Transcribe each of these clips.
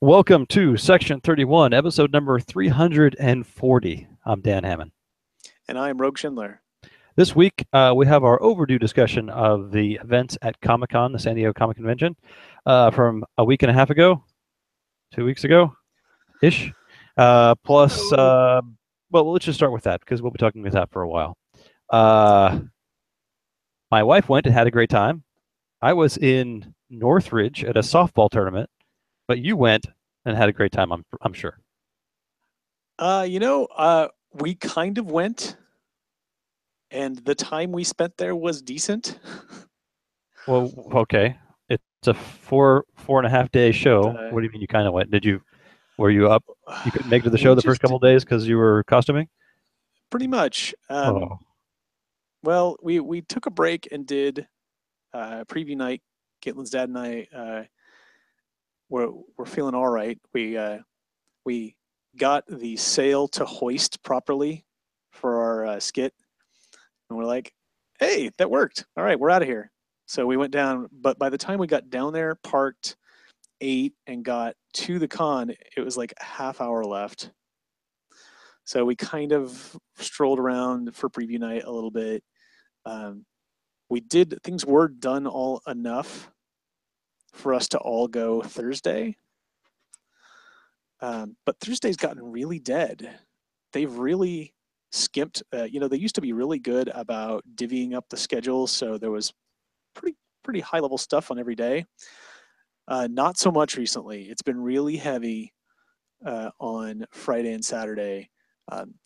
Welcome to Section 31, episode number 340. I'm Dan Hammond. And I'm Rogue Schindler. This week, we have our overdue discussion of the events at Comic-Con, the San Diego Comic Convention, from a week and a half ago, 2 weeks ago-ish. Plus, well, let's just start with that because we'll be talking about that for a while. My wife went and had a great time. I was in Northridge at a softball tournament, but you went and had a great time, I'm sure. We kind of went, and the time we spent there was decent. Well, okay. It's a four and a half day show. Uh, What do you mean you kind of went? Were you up? You couldn't make it to the we show the first just couple of days because you were costuming? pretty much. Oh, Well, we took a break and did preview night. Caitlin's dad and I were feeling all right. We got the sail to hoist properly for our skit, and we're like, "Hey, that worked! All right, we're out of here." So we went down, but by the time we got down there, parked, ate, and got to the con, it was like a half hour left. So we kind of strolled around for preview night a little bit. Um, things were done all enough for us to all go Thursday. But Thursday's gotten really dead. They've really skimped. They used to be really good about divvying up the schedule, so there was pretty high level stuff on every day. Not so much recently. It's been really heavy on Friday and Saturday.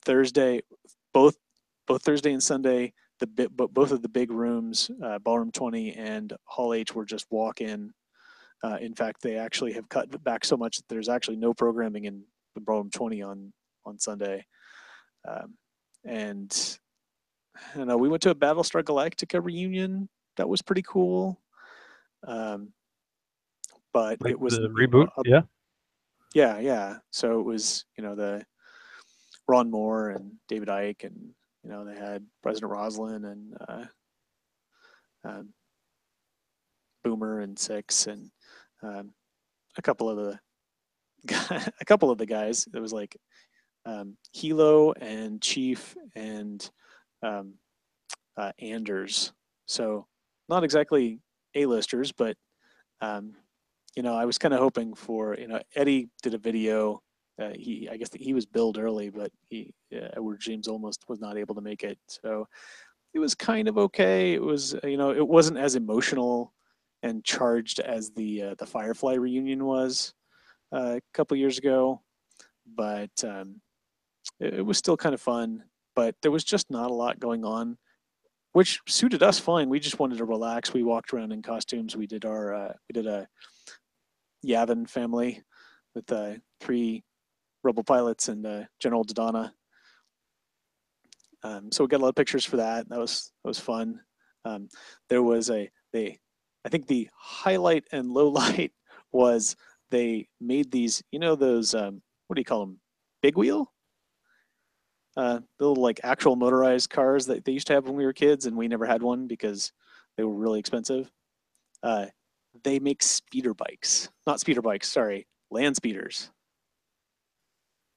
Thursday, both Thursday and Sunday, both of the big rooms, Ballroom 20 and Hall H, were just walk in. In fact, they actually have cut back so much that there's actually no programming in the Ballroom 20 on Sunday. And we went to a Battlestar Galactica reunion. That was pretty cool. But like it was, the reboot? Yeah. yeah. So it was, the Ron Moore and David Icke, and they had President Roslin and Boomer and Six, and a couple of the guys. There was like Hilo and Chief and Anders. So not exactly A-listers, but I was kind of hoping for, Eddie did a video. I guess he was billed early, but Edward James almost was not able to make it. So it was kind of okay. It was, it wasn't as emotional and charged as the Firefly reunion was a couple years ago, but it was still kind of fun. But there was just not a lot going on, which suited us fine. We just wanted to relax. We walked around in costumes. We did a Yavin family with 3 Rebel pilots and General Dodonna. So we got a lot of pictures for that. That was fun. There was I think the highlight and low light was they made these, those, what do you call them? Big wheel? The little like actual motorized cars that they used to have when we were kids, and we never had one because they were really expensive. They make speeder bikes. Not speeder bikes, sorry, land speeders.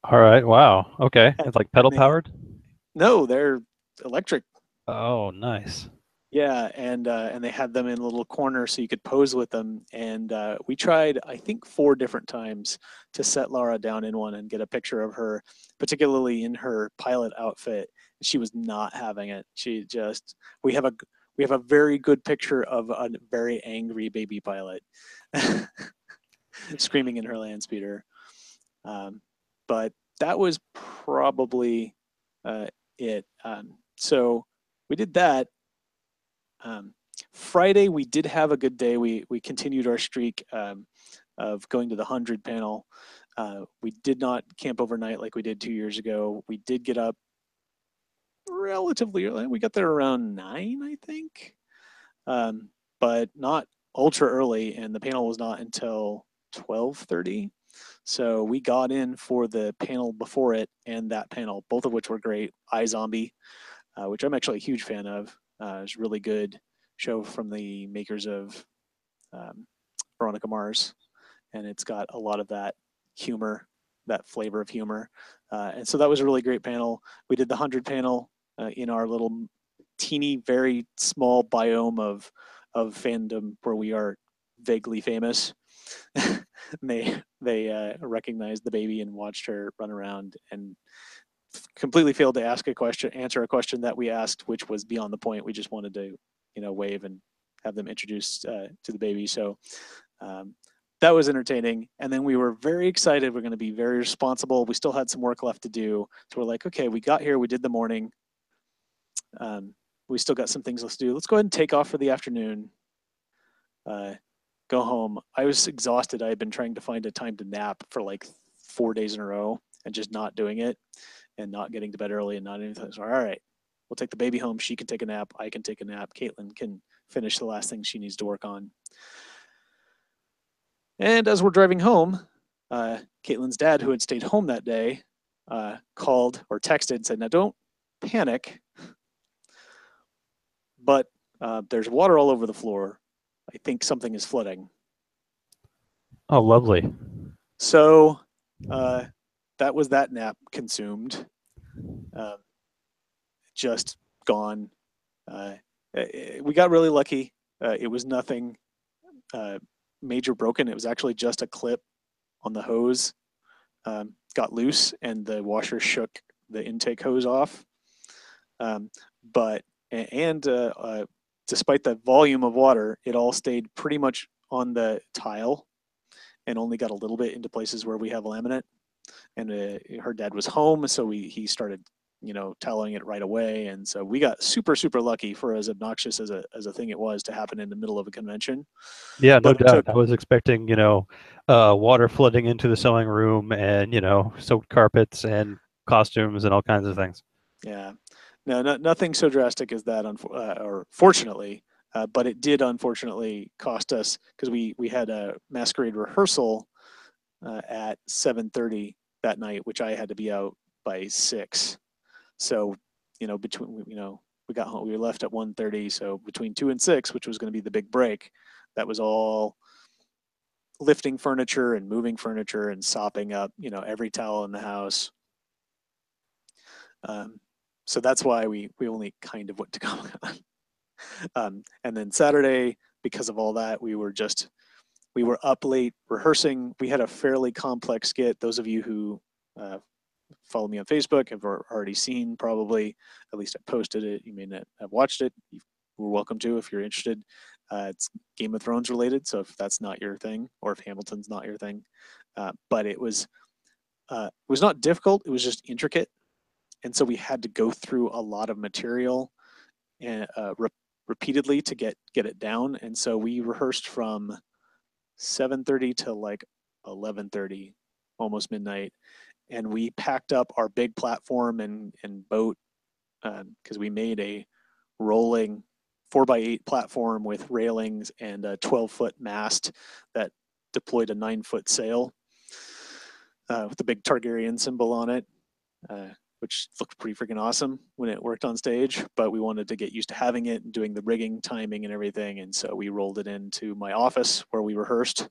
All right. Wow. Okay. And, It's like and pedal powered? no, they're electric. Oh, nice. Yeah, and they had them in a little corner so you could pose with them. And we tried, I think, 4 different times to set Laura down in one and get a picture of her, particularly in her pilot outfit. She was not having it. We have a very good picture of a very angry baby pilot screaming in her land speeder. But that was probably it. So we did that. Friday we did have a good day. We continued our streak of going to the 100 panel. We did not camp overnight like we did 2 years ago. We did get up relatively early. We got there around 9, I think, but not ultra early. And the panel was not until 12:30. So we got in for the panel before it and that panel, both of which were great. iZombie, which I'm actually a huge fan of. It's a really good show from the makers of Veronica Mars, and it's got a lot of that humor, that flavor of humor. And so that was a really great panel. We did the 100 panel in our little teeny, very small biome of fandom where we are vaguely famous. They recognized the baby and watched her run around and completely failed to answer a question that we asked, which was beyond the point. We just wanted to, wave and have them introduced to the baby. So that was entertaining. And then we were very excited. We're going to be very responsible. We still had some work left to do. So we're like, okay, we got here. We did the morning. We still got some things left to do. Let's go ahead and take off for the afternoon. Go home. I was exhausted. I had been trying to find a time to nap for like 4 days in a row and just not doing it and not getting to bed early and not anything. So, all right, we'll take the baby home. She can take a nap. I can take a nap. Caitlin can finish the last thing she needs to work on. And as we're driving home, Caitlin's dad, who had stayed home that day, called or texted and said, now don't panic, but there's water all over the floor. I think something is flooding. Oh, lovely. So that was that nap consumed. Just gone. We got really lucky. It was nothing major broken. It was actually just a clip on the hose got loose and the washer shook the intake hose off. But despite the volume of water, it all stayed pretty much on the tile and only got a little bit into places where we have laminate. And her dad was home, so he started, tiling it right away. And so we got super, super lucky for as obnoxious as a thing it was to happen in the middle of a convention. Yeah, no But doubt. I was expecting, water flooding into the sewing room and, soaked carpets and costumes and all kinds of things. Yeah, no, nothing so drastic as that, or fortunately, but it did unfortunately cost us because we had a masquerade rehearsal at 7:30 that night, which I had to be out by 6. So, we got home, we were left at 1:30. So between 2 and 6, which was going to be the big break, that was all lifting furniture and moving furniture and sopping up, every towel in the house. So that's why we only kind of went to Comic-Con. And then Saturday, because of all that, we were up late rehearsing. We had a fairly complex skit. Those of you who follow me on Facebook have already seen, probably, at least I posted it. You may not have watched it. You're welcome to if you're interested. It's Game of Thrones related, so if that's not your thing, or if Hamilton's not your thing. But it was not difficult. It was just intricate. And so we had to go through a lot of material and repeatedly to get it down. And so we rehearsed from 7:30 to like 11:30, almost midnight. And we packed up our big platform and boat because we made a rolling 4x8 platform with railings and a 12-foot mast that deployed a 9-foot sail with a big Targaryen symbol on it. Which looked pretty freaking awesome when it worked on stage, but we wanted to get used to having it and doing the rigging, timing, and everything. And so we rolled it into my office where we rehearsed.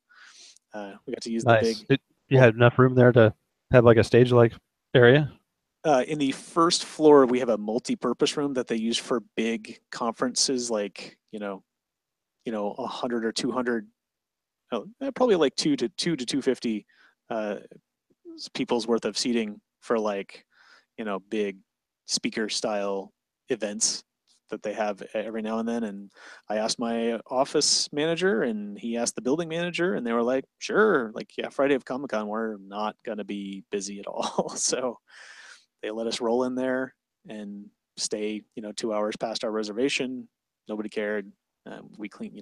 We got to use Nice. the big. You had enough room there to have like a stage-like area? In the first floor, we have a multi-purpose room that they use for big conferences, like 100 or 200, probably like 2 to 250 people's worth of seating for like big speaker style events that they have every now and then. And I asked my office manager and he asked the building manager and they were like, sure, like, yeah, Friday of Comic-Con, we're not going to be busy at all. So they let us roll in there and stay, 2 hours past our reservation. Nobody cared. We cleaned,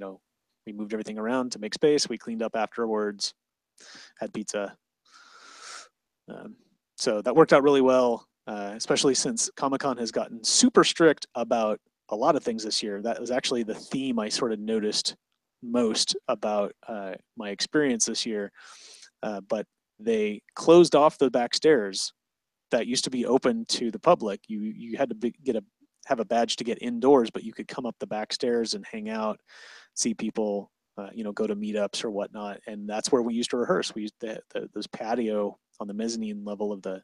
we moved everything around to make space. We cleaned up afterwards, had pizza. So that worked out really well. Especially since Comic-Con has gotten super strict about a lot of things this year. That was actually the theme I sort of noticed most about my experience this year. But they closed off the back stairs that used to be open to the public. You had to have a badge to get indoors, but you could come up the back stairs and hang out, see people. go to meetups or whatnot, and that's where we used to rehearse. We used this patio on the mezzanine level of the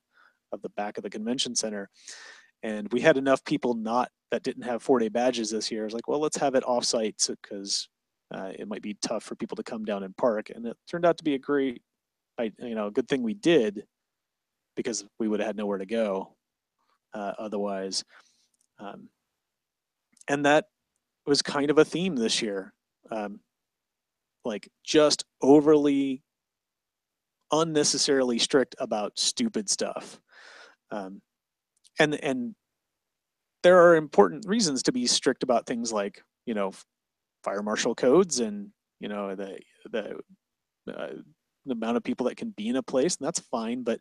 back of the convention center, and we had enough people that didn't have 4-day badges this year. I was like, well, let's have it offsite because it might be tough for people to come down and park, and it turned out to be a good thing we did, because we would have had nowhere to go otherwise. And that was kind of a theme this year, like just overly unnecessarily strict about stupid stuff. And there are important reasons to be strict about things like, fire marshal codes and, the amount of people that can be in a place, and that's fine. But,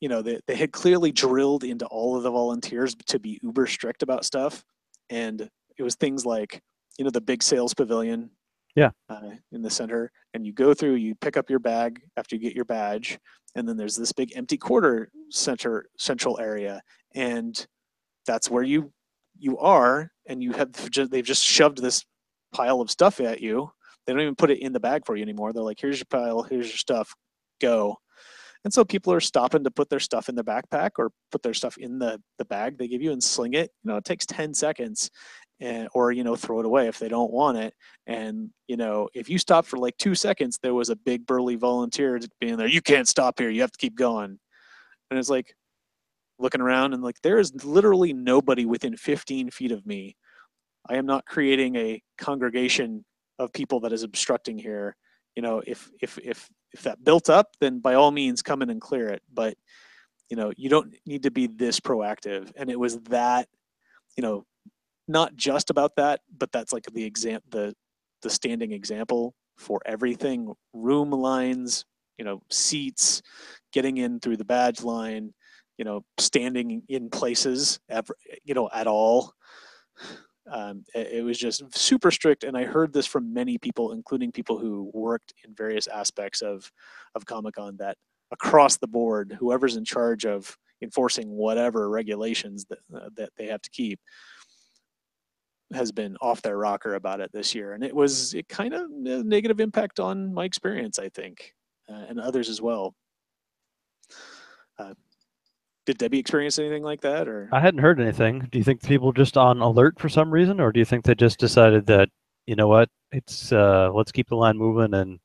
they had clearly drilled into all of the volunteers to be uber strict about stuff. And it was things like, the big sales pavilion, Yeah. in the center, and you go through, you pick up your bag after you get your badge, and then there's this big empty quarter central area, and that's where you are, and they've just shoved this pile of stuff at you. They don't even put it in the bag for you anymore. They're like, here's your pile, here's your stuff, go. And so people are stopping to put their stuff in their backpack or put their stuff in the bag they give you and sling it. It takes 10 seconds. Or throw it away if they don't want it. And if you stop for like 2 seconds, there was a big burly volunteer being there, you can't stop here, you have to keep going. And it's like looking around and like, there is literally nobody within 15 feet of me. I am not creating a congregation of people that is obstructing here. If that built up, then by all means come in and clear it. But you don't need to be this proactive. And it was that, not just about that, but that's like the standing example for everything. Room lines, seats, getting in through the badge line, standing in places, at all. It was just super strict, and I heard this from many people, including people who worked in various aspects of Comic-Con, that across the board, whoever's in charge of enforcing whatever regulations that they have to keep has been off their rocker about it this year. And it kind of a negative impact on my experience, I think, and others as well. Did Debbie experience anything like that? Or I hadn't heard anything. Do you think people just on alert for some reason, or do you think they just decided that, you know what, it's let's keep the line moving and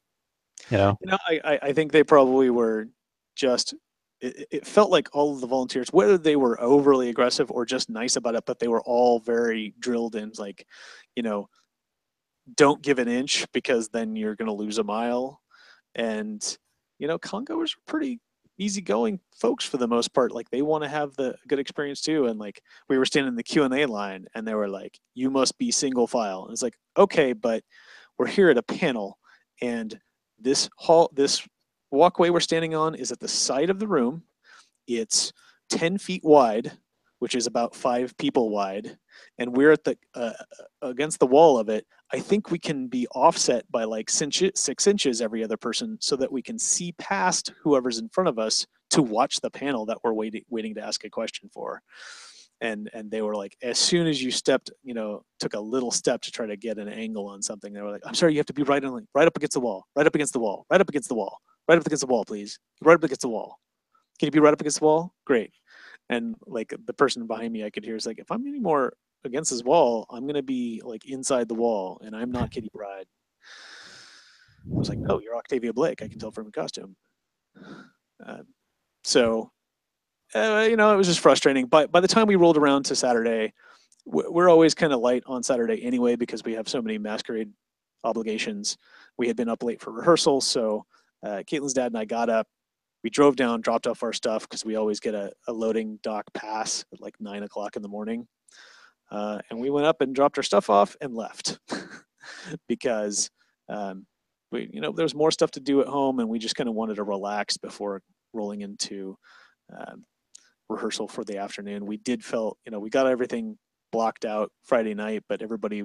I think they probably were just. It felt like all of the volunteers, whether they were overly aggressive or just nice about it, but they were all very drilled in, like, don't give an inch because then you're going to lose a mile. And, Congoers are pretty easygoing folks for the most part. Like, they want to have the good experience too. And like, we were standing in the Q&A line and they were like, you must be single file. And it's like, okay, but we're here at a panel, and this walkway we're standing on is at the side of the room. It's 10 feet wide, which is about 5 people wide, and we're at the against the wall of it. I think we can be offset by like 6 inches every other person, so that we can see past whoever's in front of us to watch the panel that we're waiting to ask a question for. And they were like, as soon as you stepped, took a little step to try to get an angle on something, they were like, I'm sorry, you have to be right up against the wall, right up against the wall, right up against the wall, right up against the wall, please, right up against the wall. Can you be right up against the wall? Great. And like, the person behind me, I could hear is like, if I'm any more against this wall, I'm gonna be like inside the wall, and I'm not Kitty Pryde. I was like, no, you're Octavia Blake. I can tell from your costume. So it was just frustrating. But by the time we rolled around to Saturday, we're always kind of light on Saturday anyway, because we have so many masquerade obligations. We had been up late for rehearsal, so Caitlin's dad and I got up. We drove down, dropped off our stuff, because we always get a loading dock pass at like 9 o'clock in the morning. And we went up and dropped our stuff off and left because there was more stuff to do at home, and we just kind of wanted to relax before rolling into rehearsal for the afternoon. We did feel, we got everything blocked out Friday night, but everybody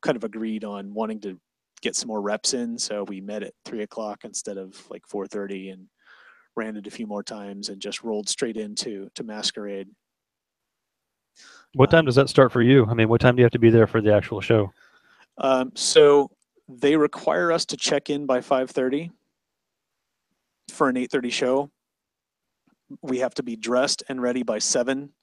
kind of agreed on wanting to get some more reps in. So we met at 3 o'clock instead of like 4:30, and ran it a few more times and just rolled straight into Masquerade. What time does that start for you? I mean, what time do you have to be there for the actual show? So They require us to check in by 5:30 for an 8:30 show. We have to be dressed and ready by 7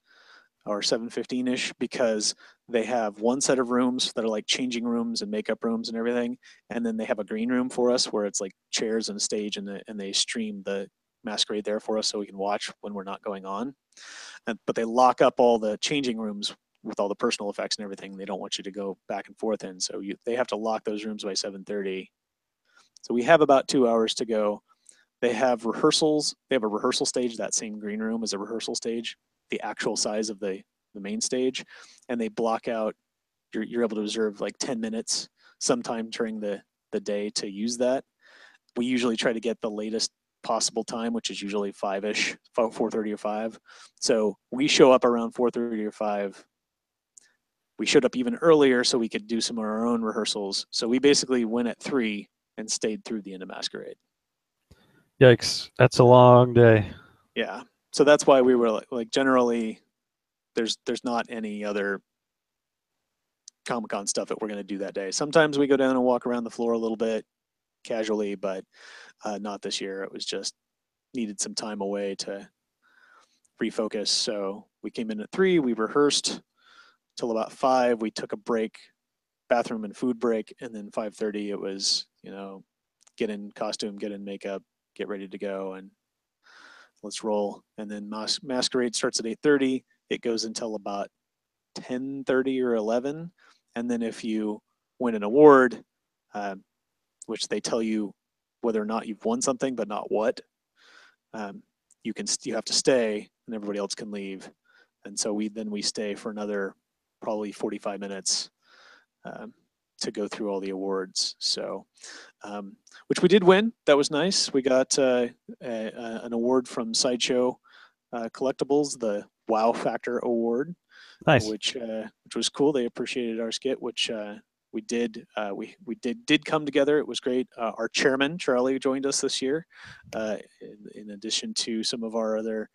or 7:15ish because they have one set of rooms that are like changing rooms and makeup rooms and everything, and then they have a green room for us where it's like chairs and a stage, and they stream the masquerade there for us so we can watch when we're not going on. But they lock up all the changing rooms with all the personal effects and everything. They don't want you to go back and forth in, so they have to lock those rooms by 7:30. So we have about 2 hours to go. They have rehearsals. They have a rehearsal stage. That same green room is a rehearsal stage, the actual size of the main stage, and they block out. You're able to reserve like 10 minutes sometime during the day to use that. We usually try to get the latest possible time, which is usually 5-ish, 4:30 or 5. So we show up around 4:30 or 5. We showed up even earlier so we could do some of our own rehearsals. So we basically went at 3 and stayed through the end of Masquerade. Yikes, that's a long day. Yeah. So that's why we were like generally there's not any other Comic-Con stuff that we're going to do that day. Sometimes we go down and walk around the floor a little bit casually, but not this year. It was just needed some time away to refocus. So we came in at 3, we rehearsed till about 5. We took a break, bathroom and food break, and then 5:30 it was, get in costume, get in makeup, get ready to go, and let's roll. And then Masquerade starts at 8:30. It goes until about 10:30 or 11. And then if you win an award, which they tell you whether or not you've won something, but not what, you have to stay, and everybody else can leave. And so we stay for another probably 45 minutes to go through all the awards. So, which we did win. That was nice. We got an award from Sideshow Collectibles, the Wow Factor Award, Nice. which was cool. They appreciated our skit, which we did. We did come together. It was great. Our chairman Charlie joined us this year, in addition to some of our other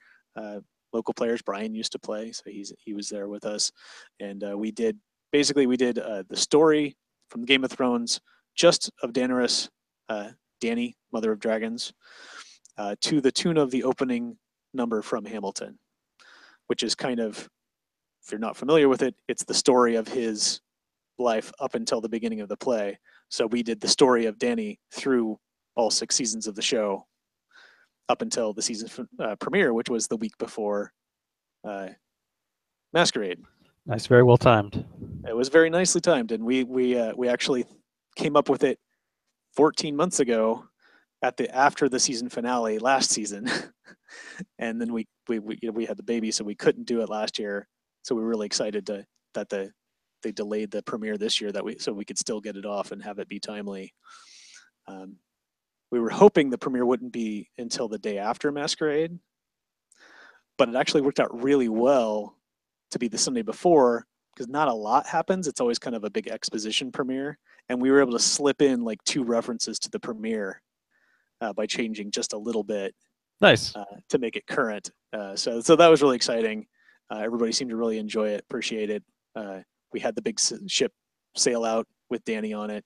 local players. Brian used to play, so he was there with us, and we did the story from Game of Thrones, just of Daenerys, Dany, Mother of Dragons, to the tune of the opening number from Hamilton, which is kind of, if you're not familiar with it, it's the story of his life up until the beginning of the play. So we did the story of Dany through all 6 seasons of the show up until the season premiere, which was the week before Masquerade. Nice, very well timed. It was very nicely timed, and we actually came up with it 14 months ago after the season finale last season, and then we had the baby, so we couldn't do it last year. So we were really excited that they delayed the premiere this year so we could still get it off and have it be timely. We were hoping the premiere wouldn't be until the day after Masquerade, but it actually worked out really well to be the Sunday before, because not a lot happens. It's always kind of a big exposition premiere, and we were able to slip in like 2 references to the premiere by changing just a little bit. Nice. To make it current. So that was really exciting. Everybody seemed to really enjoy it, appreciate it. We had the big ship sail out with Dany on it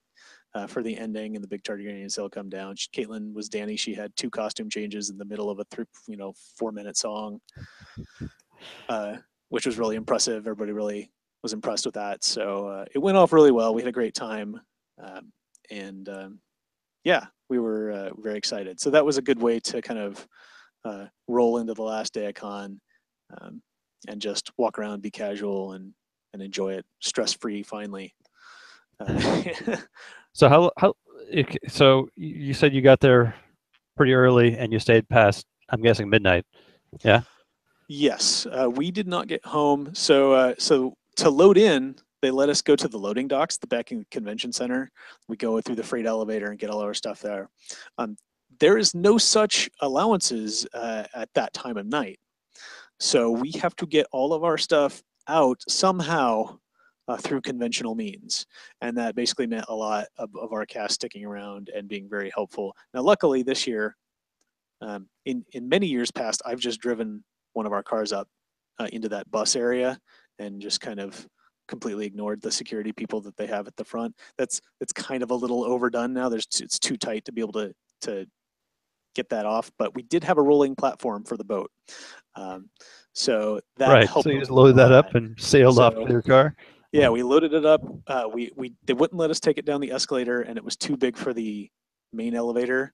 for the ending, and the big Targaryen sail come down. Caitlin was Dany. She had 2 costume changes in the middle of a 4-minute song, which was really impressive. Everybody really was impressed with that. So it went off really well. We had a great time, and yeah, we were very excited. So that was a good way to kind of roll into the last day of con, and just walk around, be casual, and enjoy it stress-free finally. So so you said you got there pretty early and you stayed past, I'm guessing, midnight. Yeah. Yes, we did not get home. So to load in, they let us go to the loading docks, the back in the convention center. We go through the freight elevator and get all our stuff there. There is no such allowances at that time of night. So we have to get all of our stuff out somehow through conventional means. And that basically meant a lot of our cast sticking around and being very helpful. Now, luckily this year, in many years past, I've just driven one of our cars up into that bus area and just kind of completely ignored the security people that they have at the front. It's kind of a little overdone now. It's too tight to be able to get that off. But we did have a rolling platform for the boat, so that Right. So helped you a just loaded that up lot. and sailed off So to your car. yeah, we loaded it up. They wouldn't let us take it down the escalator, and it was too big for the main elevator.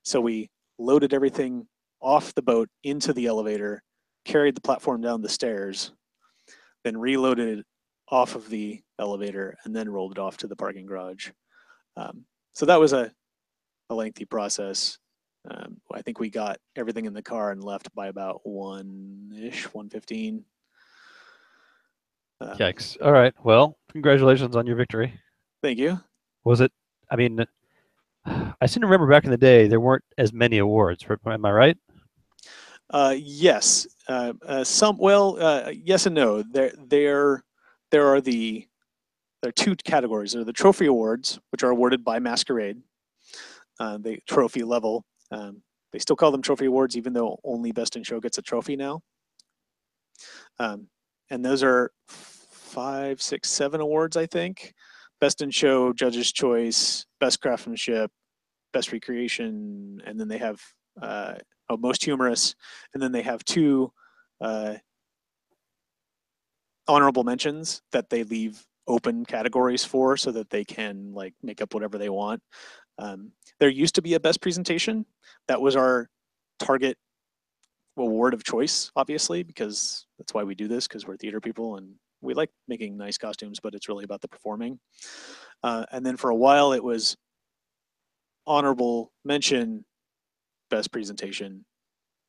So we loaded everything off the boat into the elevator, carried the platform down the stairs, then reloaded it off of the elevator, and then rolled it off to the parking garage. So that was a lengthy process. I think we got everything in the car and left by about 1-ish, 1:15. Yikes. All right. Well, congratulations on your victory. Thank you. Was it? I mean, I seem to remember back in the day there weren't as many awards. Am I right? Yes. Some. Well, yes and no. There are two categories. There are the trophy awards, which are awarded by Masquerade, the trophy level. They still call them trophy awards, even though only Best in Show gets a trophy now. And those are 5, 6, 7 awards, I think. Best in Show, Judge's Choice, Best Craftsmanship, Best Recreation, and then they have Most Humorous, and then they have 2 honorable mentions that they leave open categories for, so that they can like make up whatever they want. There used to be a Best Presentation. That was our target award of choice, obviously, because that's why we do this, because we're theater people and we like making nice costumes, but it's really about the performing. And then for a while it was honorable mention, Best Presentation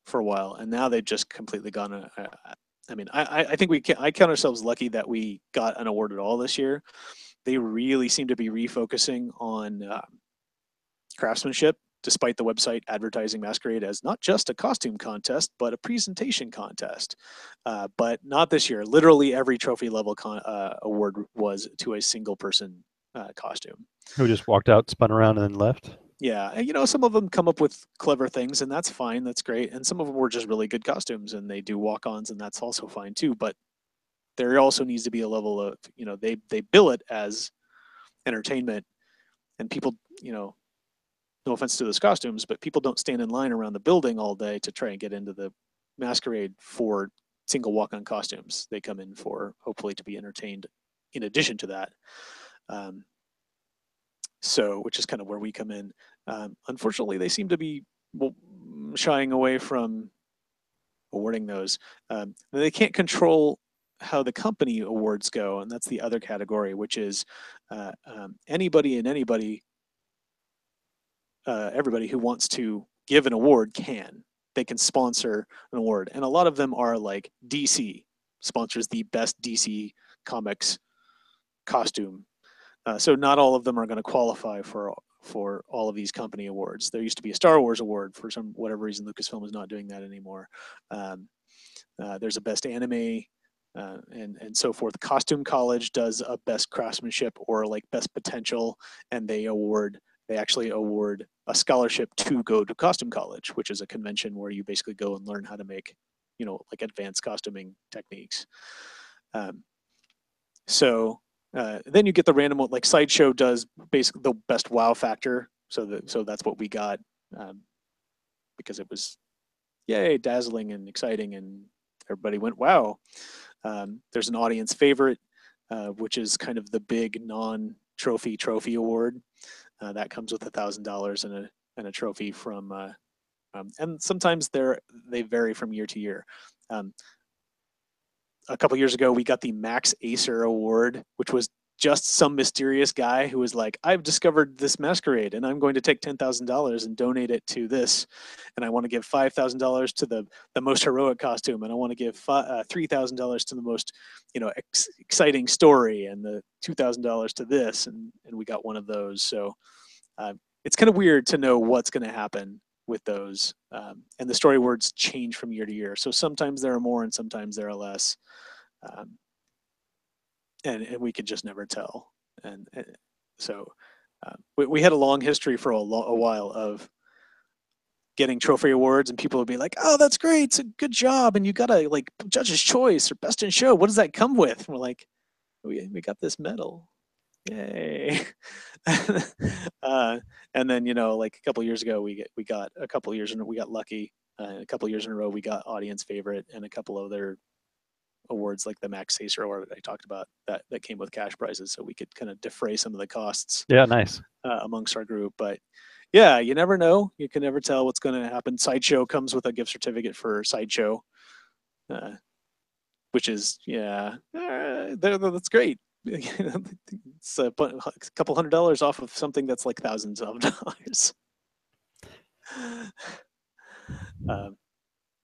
for a while, and now they've just completely gone. I think I count ourselves lucky that we got an award at all this year. They really seem to be refocusing on craftsmanship, despite the website advertising Masquerade as not just a costume contest, but a presentation contest. But not this year. Literally every trophy level award was to a single person costume. Who just walked out, spun around, and then left? Yeah, and some of them come up with clever things, and that's fine, that's great. And some of them were just really good costumes, and they do walk-ons, and that's also fine too. But there also needs to be a level of, they bill it as entertainment, and people, no offense to those costumes, but people don't stand in line around the building all day to try and get into the Masquerade for single walk-on costumes. They come in for hopefully to be entertained in addition to that. So, which is kind of where we come in. Unfortunately, they seem to be shying away from awarding those. They can't control how the company awards go, and that's the other category, which is anybody and everybody who wants to give an award can. They can sponsor an award, and a lot of them are like DC sponsors the best DC Comics costume. So not all of them are going to qualify for all of these company awards. There used to be a Star Wars award. For some whatever reason, Lucasfilm is not doing that anymore. There's a best anime and so forth. Costume College does a best craftsmanship or like best potential, and they actually award a scholarship to go to Costume College, which is a convention where you basically go and learn how to make, like advanced costuming techniques. So then you get the random, like Sideshow does basically the best wow factor. So that's what we got because it was, yay, dazzling and exciting, and everybody went, wow. There's an audience favorite, which is kind of the big non-trophy award. That comes with $1,000 and a trophy from, and sometimes they vary from year to year. A couple years ago, we got the Max Acer Award, which was just some mysterious guy who was like, I've discovered this Masquerade and I'm going to take $10,000 and donate it to this. And I want to give $5,000 to the most heroic costume. And I want to give $3,000 to the most, exciting story, and the $2,000 to this. And we got one of those. So it's kind of weird to know what's going to happen with those. And the story words change from year to year. So sometimes there are more and sometimes there are less. And we could just never tell. And so we had a long history for a while of getting trophy awards, and people would be like, oh, that's great, it's a good job, and you got a like Judge's Choice or Best in Show. What does that come with? And we're like, we got this medal. Yay. And then, like a couple years ago, we got a couple years in, we got lucky. A couple years in a row, we got audience favorite and a couple other awards like the Max Sacer award that I talked about that came with cash prizes, so we could kind of defray some of the costs. Yeah, nice. Amongst our group. But yeah, you never know. You can never tell what's going to happen. Sideshow comes with a gift certificate for Sideshow, which is that's great. It's a couple $100 off of something that's like thousands of dollars.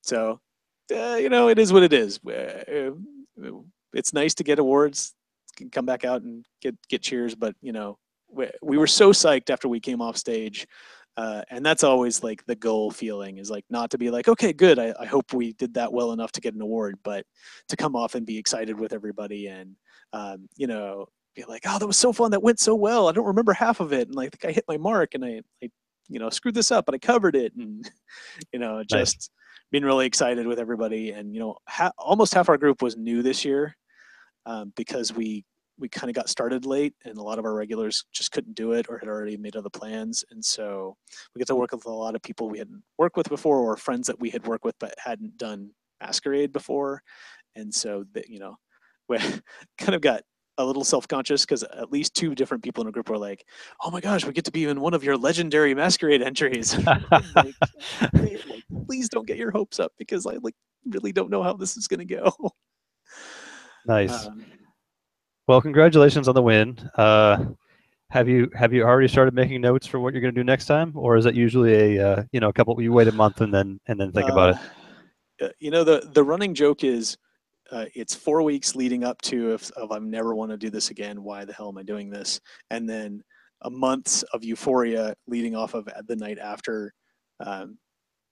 So, it is what it is. It's nice to get awards, come back out and get cheers, but we were so psyched after we came off stage. And that's always like the goal feeling, is like not to be like, okay, good. I hope we did that well enough to get an award, but to come off and be excited with everybody and, be like, oh, that was so fun. That went so well. I don't remember half of it. And I think I hit my mark and I screwed this up, but I covered it. And, just nice. Being really excited with everybody. And, almost half our group was new this year, because we kind of got started late and a lot of our regulars just couldn't do it or had already made other plans. And so we get to work with a lot of people we hadn't worked with before, or friends that we had worked with but hadn't done Masquerade before. And so that, we kind of got a little self-conscious because at least two different people in a group were like, oh my gosh, we get to be in one of your legendary Masquerade entries. like, please don't get your hopes up, because I really don't know how this is going to go. Nice. Well, congratulations on the win. Have you already started making notes for what you're going to do next time, or is it usually a you wait a month and then think about it? The running joke is, it's 4 weeks leading up to if I never want to do this again, why the hell am I doing this? And then a month of euphoria leading off of the night after,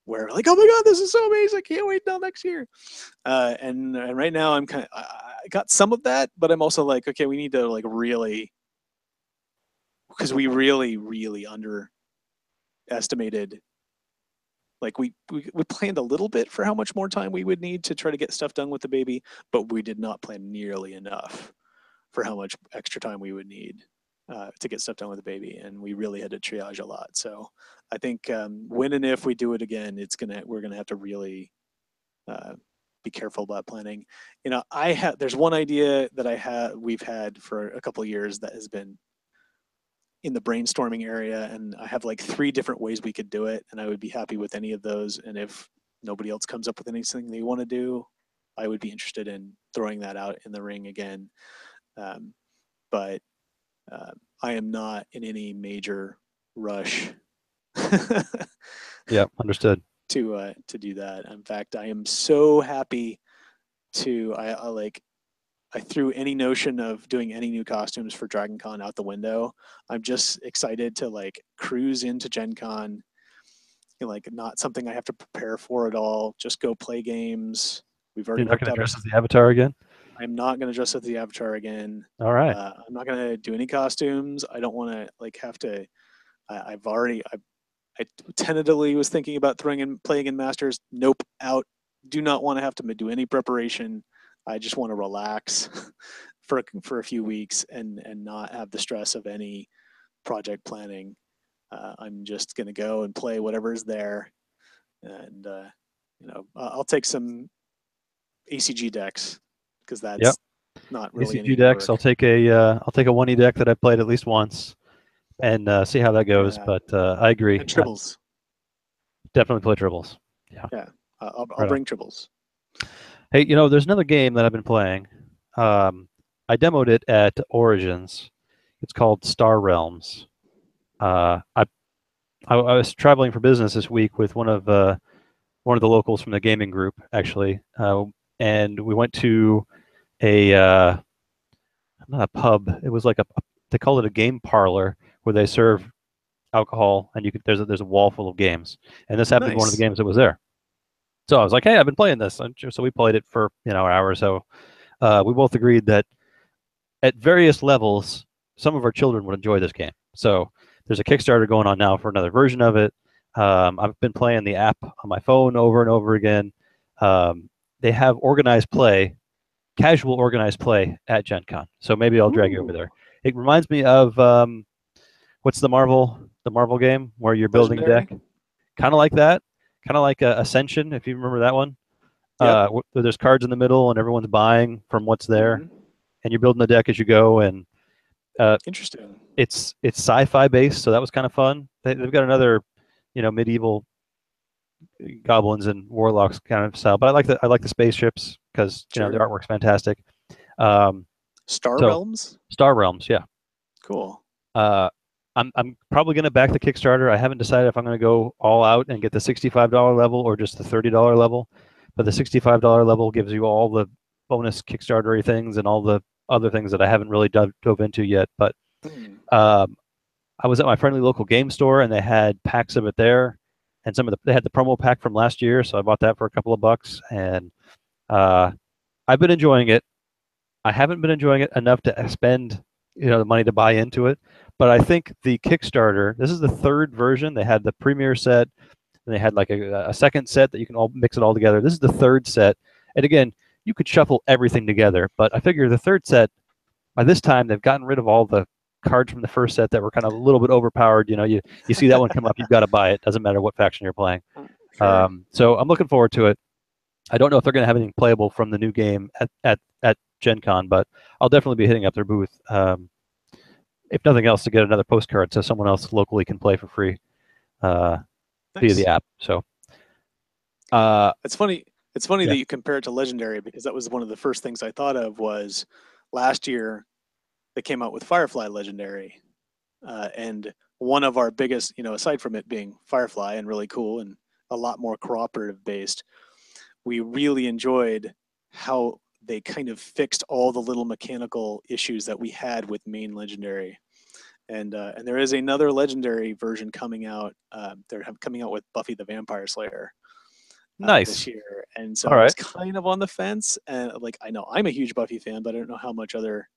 where like, oh my god, this is so amazing! I can't wait till next year. And right now I'm I got some of that, but I'm also like, okay, we need to really, because we really underestimated. Like we planned a little bit for how much more time we would need to try to get stuff done with the baby, but we did not plan nearly enough for how much extra time we would need to get stuff done with the baby, and we really had to triage a lot. So I think when and if we do it again, we're gonna have to really be careful about planning. There's one idea that we've had for a couple of years that has been in the brainstorming area, and I have like 3 different ways we could do it, and I would be happy with any of those. And if nobody else comes up with anything they want to do, I would be interested in throwing that out in the ring again. But I am not in any major rush. Yeah, understood. To do that. In fact, I am so happy I threw any notion of doing any new costumes for Dragon Con out the window. I'm just excited to cruise into Gen Con, not something I have to prepare for at all. Just go play games. We've already You're not going to dress as the Avatar again? I'm not going to dress as the Avatar again. All right. I'm not going to do any costumes. I don't want to have to. I tentatively was thinking about playing in Masters. Nope, out. Do not want to have to do any preparation. I just want to relax for a few weeks and not have the stress of any project planning. I'm just going to go and play whatever's there, and I'll take some ACG decks because that's not really ACG decks. Work. I'll take a 1E deck that I've played at least once and see how that goes. Yeah. But I agree. And tribbles. Definitely play tribbles. Yeah. Yeah. I'll bring tribbles. Hey, there's another game that I've been playing. I demoed it at Origins. It's called Star Realms. I was traveling for business this week with one of the locals from the gaming group, actually, and we went to not a pub. It was like they call it a game parlor where they serve alcohol, and there's a wall full of games, and this happened to be one of the games that was there. So I was like, hey, I've been playing this. So we played it for an hour or so. We both agreed that at various levels, some of our children would enjoy this game. So there's a Kickstarter going on now for another version of it. I've been playing the app on my phone over and over again. They have organized play casual organized play at Gen Con. So maybe I'll drag you over Ooh, there. It reminds me of what's the Marvel game where you're building a deck? Legendary. Kind of like that. Kind of like Ascension, if you remember that one. Yep. There's cards in the middle and everyone's buying from what's there, Hmm. and you're building the deck as you go. And uh, Interesting. it's sci-fi based, so that was kind of fun. They've got another, medieval goblins and warlocks kind of style, but I like the spaceships because the Sure. artwork's fantastic. Um, Star so Realms. Star Realms, yeah. Cool. Uh, I'm probably going to back the Kickstarter. I haven't decided if I'm going to go all out and get the $65 level or just the $30 level. But the $65 level gives you all the bonus Kickstartery things and all the other things that I haven't really dove into yet. But Hmm. um, I was at my friendly local game store and they had packs of it there, and they had the promo pack from last year, so I bought that for a couple of bucks, and uh, I've been enjoying it. I haven't been enjoying it enough to spend the money to buy into it, but I think the Kickstarter. This is the third version. They had the premiere set, and they had like a second set that you can all mix it all together. This is the third set, and again, you could shuffle everything together, but I figure the third set by this time they've gotten rid of all the cards from the first set that were kind of a little bit overpowered. You see that one come up, you've got to buy it. Doesn't matter what faction you're playing. Sure. So I'm looking forward to it. I don't know if they're going to have anything playable from the new game at Gen Con, but I'll definitely be hitting up their booth. If nothing else, to get another postcard so someone else locally can play for free uh, via the Nice. app. So, uh, It's funny. It's funny yeah, that you compare it to Legendary because that was one of the first things I thought of was last year they came out with Firefly Legendary, and one of our biggest, aside from it being Firefly and really cool and a lot more cooperative based, we really enjoyed how they kind of fixed all the little mechanical issues that we had with main Legendary. And there is another Legendary version coming out. They're coming out with Buffy the Vampire Slayer this nice. year, and so All I was right. kind of on the fence. And like, I know I'm a huge Buffy fan, but I don't know how much other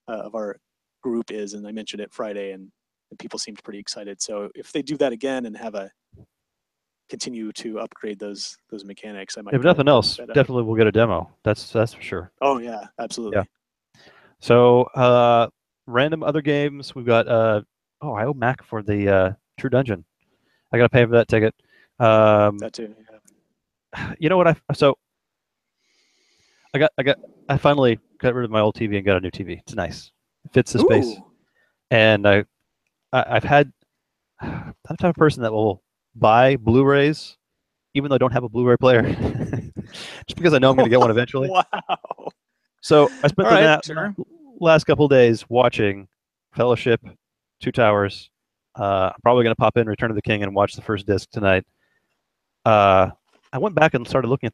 of our group is. And I mentioned it Friday, and people seemed pretty excited. So if they do that again and have a continue to upgrade those mechanics, I might If probably nothing check else, that out. definitely we'll get a demo. That's for sure. Oh yeah, Yeah. absolutely. So, random other games. We've got I owe Mac for the True Dungeon. I gotta pay for that ticket. Um, That too. Yeah. you know what? I finally got rid of my old TV and got a new TV. It's nice. It fits the space. Ooh. And I've had I'm the type of person that will buy Blu-rays even though I don't have a Blu-ray player, just because I know I'm going to get one eventually. Wow. So I spent All the right. Sure. last couple of days watching Fellowship, Two Towers. I'm probably going to pop in Return of the King and watch the first disc tonight. I went back and started looking at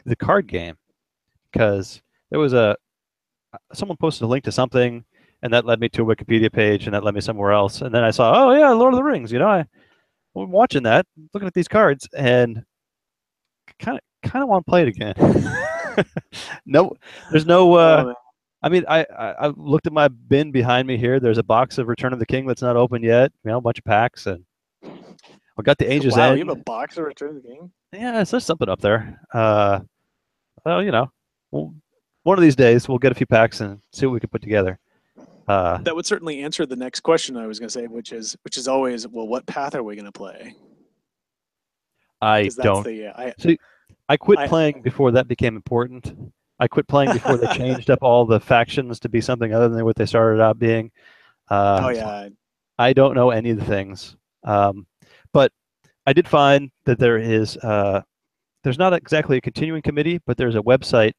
the card game because there was someone posted a link to something, and that led me to a Wikipedia page, and that led me somewhere else. And then I saw, oh yeah, Lord of the Rings. I'm watching that, looking at these cards, and kind of want to play it again. No, there's no. Oh man. I mean, I looked at my bin behind me here. There's a box of Return of the King that's not open yet. A bunch of packs, and I got the Ages Wow. You have a End. box of Return of the King? Yeah, there's something up there. Well, we'll, one of these days we'll get a few packs and see what we can put together. That would certainly answer the next question I was going to say, which is always, well, what path are we going to play? I Because that's don't the see. I quit I playing before that became important. I quit playing before they changed up all the factions to be something other than what they started out being. oh So yeah. I don't know any of the things. But I did find that there's not exactly a continuing committee, but there's a website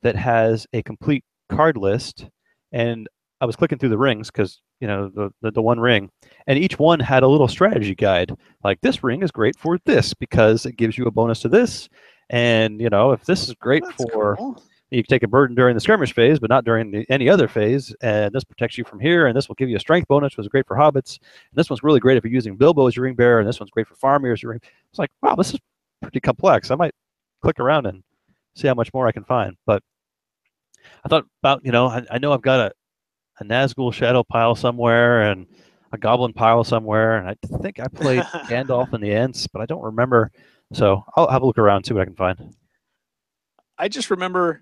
that has a complete card list. And I was clicking through the rings because, the one ring, and each one had a little strategy guide. Like, this ring is great for this because it gives you a bonus to this. And, if this is great That's for, cool. you can take a burden during the skirmish phase, but not during any other phase. And this protects you from here. And this will give you a strength bonus, which is great for hobbits. And this one's really great if you're using Bilbo as your ring bearer. And this one's great for Faramir as your ring. It's like, wow, this is pretty complex. I might click around and see how much more I can find. But I thought about, I know I've got a Nazgul shadow pile somewhere and a goblin pile somewhere. And I think I played Gandalf and the Ents, but I don't remember. So I'll have a look around, see what I can find. I just remember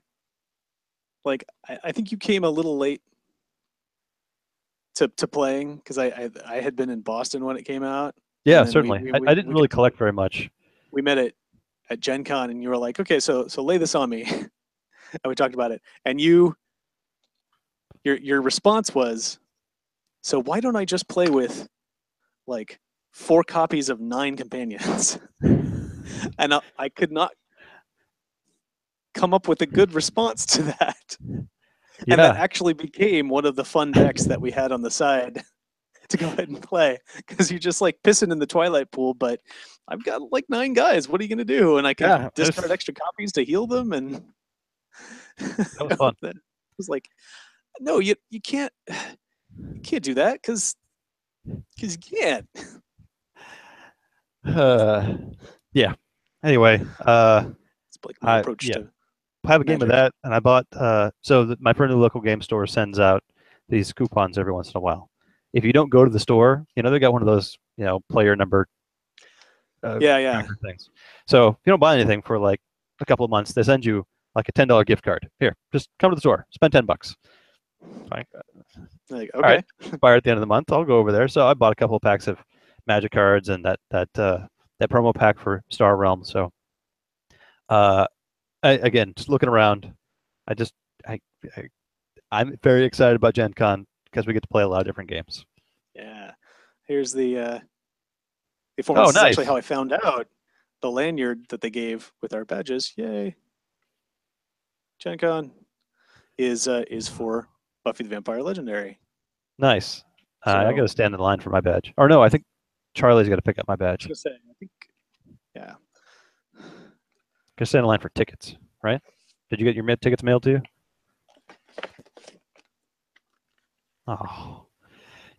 like I think you came a little late to playing because I had been in Boston when it came out, and Yeah, then certainly. I didn't we really got to collect very much. we met at Gen Con, and you were like, okay, so lay this on me, and we talked about it, and your response was, so why don't I just play with like 4 copies of 9 companions? And I could not come up with a good response to that. And that Yeah, actually became one of the fun decks that we had on the side to go ahead and play because you're just like pissing in the Twilight pool, but I've got like 9 guys. What are you going to do? And I can yeah, discard extra copies to heal them. And that was fun. it was like, no, you can't do that because you can't. Yeah. Anyway, It's like my approach yeah, to I have a game of Magic. that, and I bought. My friend at the local game store sends out these coupons every once in a while. If you don't go to the store, they got one of those, player number Yeah, yeah. tracker things. So if you don't buy anything for like a couple of months, they send you like a $10 gift card. Here, just come to the store, spend $10. Fine. Like, All right, okay. expire at the end of the month. I'll go over there. So I bought a couple of packs of Magic cards and that promo pack for Star Realm. So uh, again, just looking around, I just I, I I'm very excited about Gen Con because we get to play a lot of different games. Yeah. Here's the form. Oh, This is actually nice. how I found out the lanyard that they gave with our badges. Yay. Gen Con is for Buffy the Vampire Legendary. Nice. I got So to stand in line for my badge. Or no, I think Charlie's got to pick up my I was badge. gonna say, I think, yeah. Got to stand in line for tickets, right? Did you get your tickets mailed to you? Oh,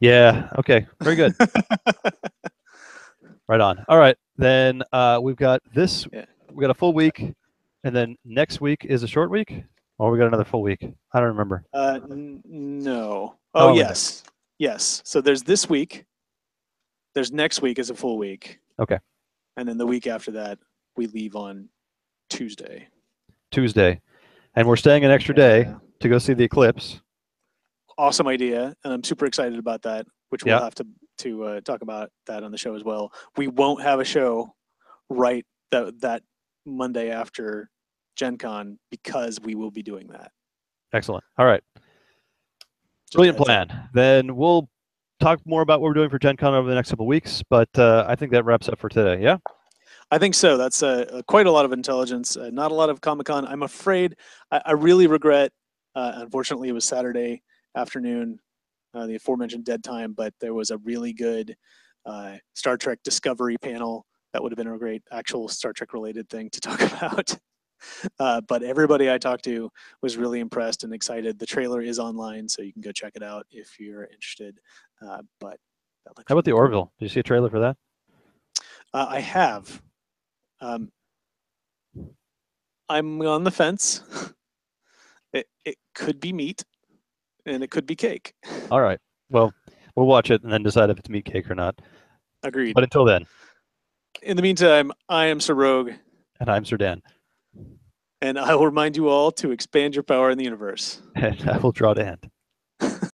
yeah. Okay. Very good. Right on. All right. Then we've got this. Yeah. We got a full week, and then next week is a short week, or we got another full week. I don't remember. No. How Oh, long is it? yes. Yes. So there's this week. There's next week is a full week. Okay. And then the week after that, we leave on Tuesday. Tuesday, and we're staying an extra day Yeah. to go see the eclipse. Awesome idea. And I'm super excited about that, which we'll Yeah. have to talk about that on the show as well. We won't have a show right that Monday after Gen Con because we will be doing that. Excellent. All right. Just a Brilliant heads up. plan. Then we'll talk more about what we're doing for Gen Con over the next couple of weeks, but I think that wraps up for today. Yeah? I think so. That's quite a lot of intelligence. Not a lot of Comic Con. I'm afraid. I really regret. Unfortunately, it was Saturday afternoon, the aforementioned dead time. But there was a really good Star Trek Discovery panel that would have been a great actual Star Trek related thing to talk about. But everybody I talked to was really impressed and excited. The trailer is online, so you can go check it out if you're interested. But that looks How about the really cool. Orville? Did you see a trailer for that? I have. Um, I'm on the fence. It could be meat, and it could be cake. All right. Well, we'll watch it and then decide if it's meat cake or not. Agreed. But until then, In the meantime, I am Sir Rogue, and I'm Sir Dan, and I will remind you all to expand your power in the universe. and I will draw to end.